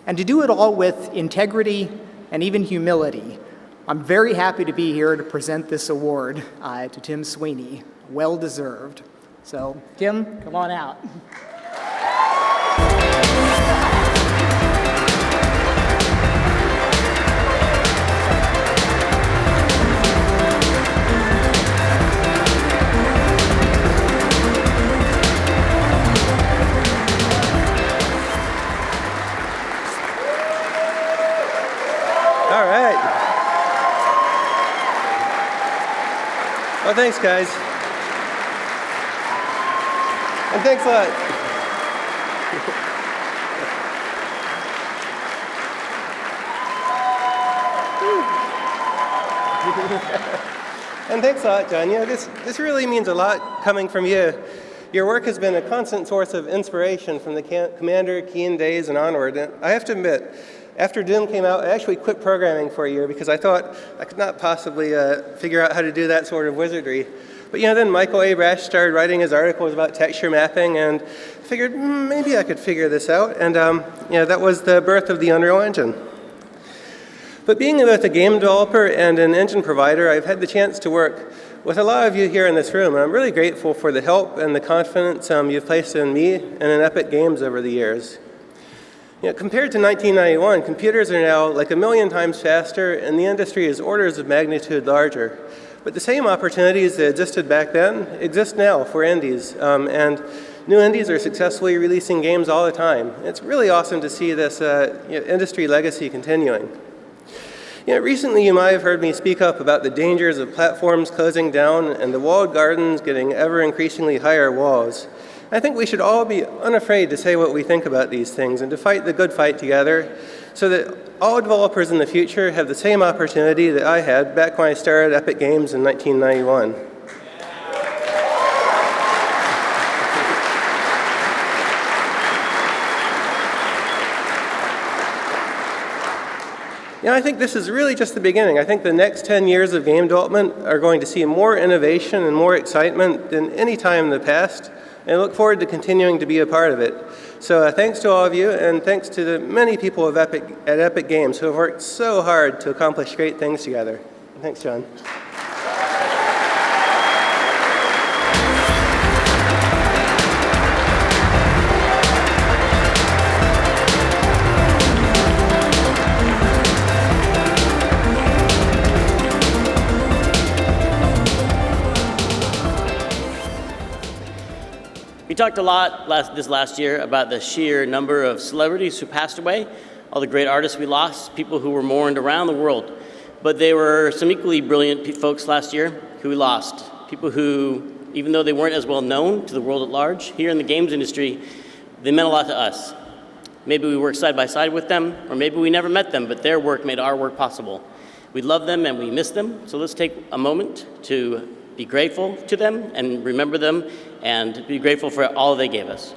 J: And to do it all with integrity and even humility. I'm very happy to be here to present this award to Tim Sweeney. Well deserved. So, Tim, come on out.
Z: All right. Well, thanks, guys. And thanks a lot. And thanks a lot, John. You know, this really means a lot coming from you. Your work has been a constant source of inspiration from the Commander Keen days and onward. And I have to admit, after Doom came out, I actually quit programming for a year because I thought I could not possibly figure out how to do that sort of wizardry. But then Michael A. Brash started writing his articles about texture mapping, and figured maybe I could figure this out. And that was the birth of the Unreal Engine. But being both a game developer and an engine provider, I've had the chance to work with a lot of you here in this room, and I'm really grateful for the help and the confidence you've placed in me and in Epic Games over the years. Compared to 1991, computers are now like 1 million times faster, and the industry is orders of magnitude larger. But the same opportunities that existed back then exist now for indies, and new indies are successfully releasing games all the time. It's really awesome to see this industry legacy continuing. Recently you might have heard me speak up about the dangers of platforms closing down and the walled gardens getting ever increasingly higher walls. I think we should all be unafraid to say what we think about these things and to fight the good fight together so that all developers in the future have the same opportunity that I had back when I started Epic Games in 1991. I think this is really just the beginning. I think the next 10 years of game development are going to see more innovation and more excitement than any time in the past, and I look forward to continuing to be a part of it. So thanks to all of you, and thanks to the many people at Epic Games who have worked so hard to accomplish great things together. Thanks, John.
B: We talked a lot this last year about the sheer number of celebrities who passed away, all the great artists we lost, people who were mourned around the world. But there were some equally brilliant folks last year who we lost. People who, even though they weren't as well known to the world at large, here in the games industry, they meant a lot to us. Maybe we worked side by side with them, or maybe we never met them, but their work made our work possible. We love them and we miss them, so let's take a moment to be grateful to them and remember them and be grateful for all they gave us.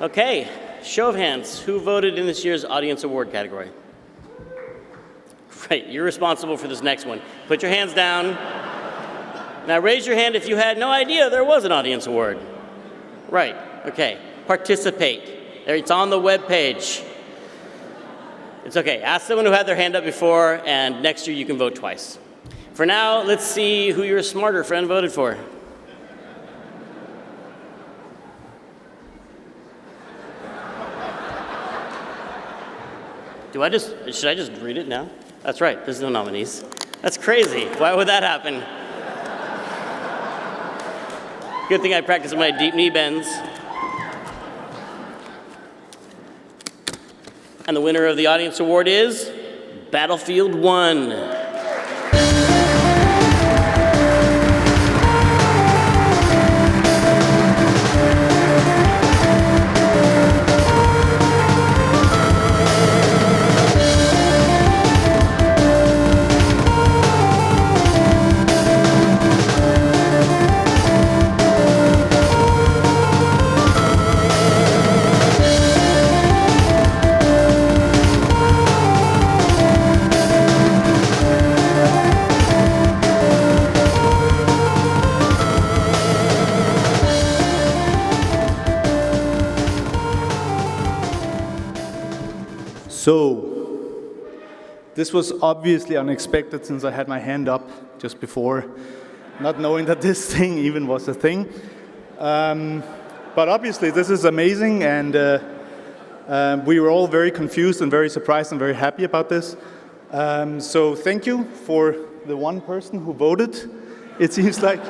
B: Okay, show of hands. Who voted in this year's Audience Award category? Right, you're responsible for this next one. Put your hands down. Now raise your hand if you had no idea there was an Audience Award. Right, okay. Participate. There, it's on the web page. It's okay. Ask someone who had their hand up before, and next year you can vote twice. For now, let's see who your smarter friend voted for. Should I just read it now? That's right, there's no nominees. That's crazy. Why would that happen? Good thing I practice my deep knee bends. And the winner of the Audience Award is Battlefield 1.
H: So, this was obviously unexpected since I had my hand up just before, not knowing that this thing even was a thing. But obviously this is amazing, and we were all very confused and very surprised and very happy about this. So thank you for the one person who voted. It seems like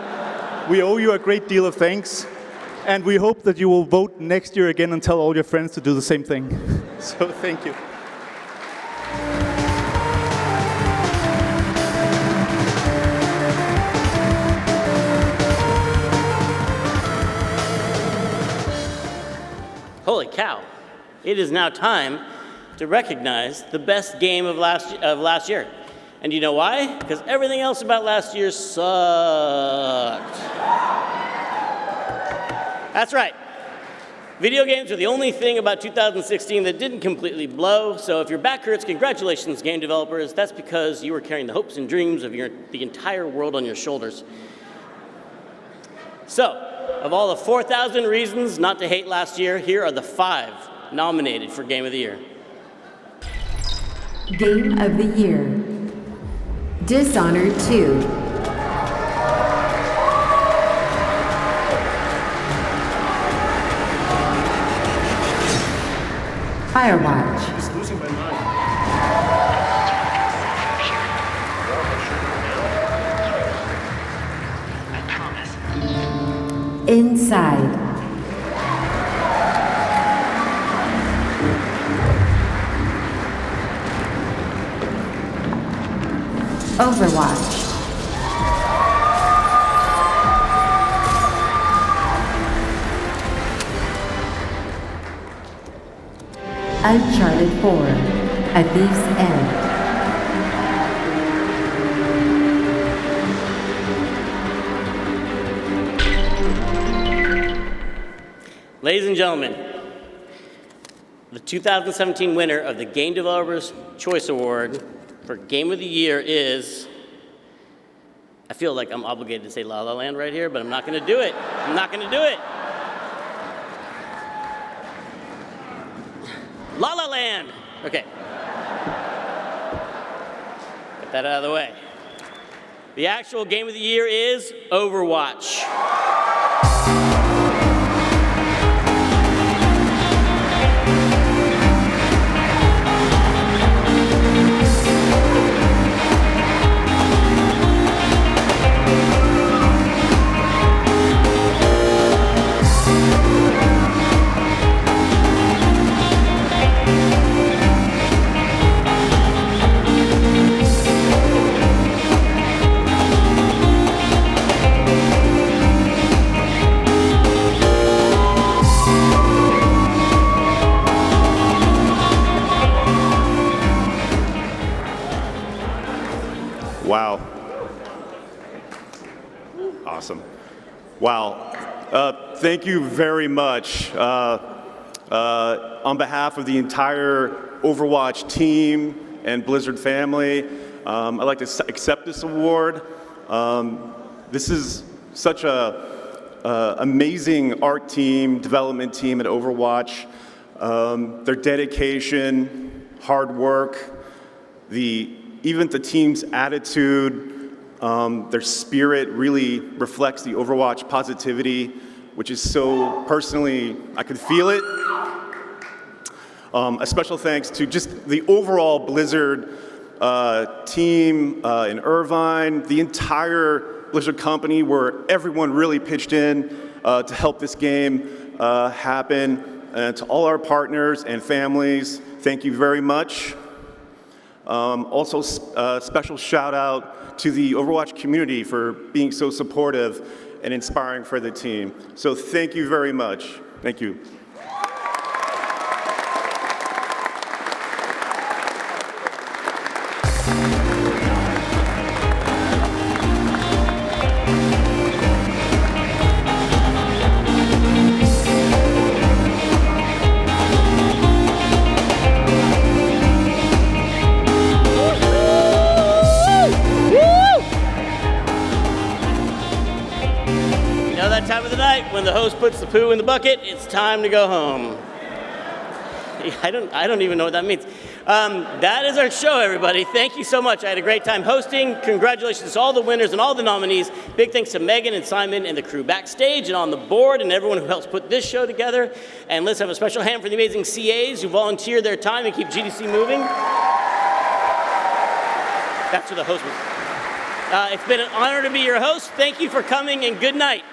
H: we owe you a great deal of thanks, and we hope that you will vote next year again and tell all your friends to do the same thing. So thank you.
B: Holy cow. It is now time to recognize the best game of last year. And you know why? Because everything else about last year sucked. That's right. Video games are the only thing about 2016 that didn't completely blow, so if your back hurts, congratulations, game developers. That's because you were carrying the hopes and dreams of the entire world on your shoulders. So, of all the 4,000 reasons not to hate last year, here are the 5 nominated for Game of the Year.
A: Game of the Year. Dishonored 2. Firewatch.
E: Just losing my mind.
A: Inside. Overwatch. Uncharted 4, A Thief's End.
B: Ladies and gentlemen, the 2017 winner of the Game Developers Choice Award for Game of the Year is, I feel like I'm obligated to say La La Land right here, but I'm not going to do it. I'm not going to do it. La La Land. Okay. Get that out of the way. The actual Game of the Year is Overwatch.
K: Wow. Awesome. Wow. Thank you very much. On behalf of the entire Overwatch team and Blizzard family, I'd like to accept this award. This is such a amazing art team, development team at Overwatch. Their dedication, hard work, even the team's attitude, their spirit really reflects the Overwatch positivity, which is so personally, I could feel it. A special thanks to just the overall Blizzard team in Irvine, the entire Blizzard company, where everyone really pitched in to help this game happen. And to all our partners and families, thank you very much. Also, special shout out to the Overwatch community for being so supportive and inspiring for the team. So thank you very much. Thank you.
B: Time of the night when the host puts the poo in the bucket, it's time to go home. I don't even know what that means. That is our show, everybody. Thank you so much. I had a great time hosting. Congratulations to all the winners and all the nominees. Big thanks to Megan and Simon and the crew backstage and on the board and everyone who helps put this show together. And let's have a special hand for the amazing CAs who volunteer their time and keep GDC moving. That's what the host was. It's been an honor to be your host. Thank you for coming and good night.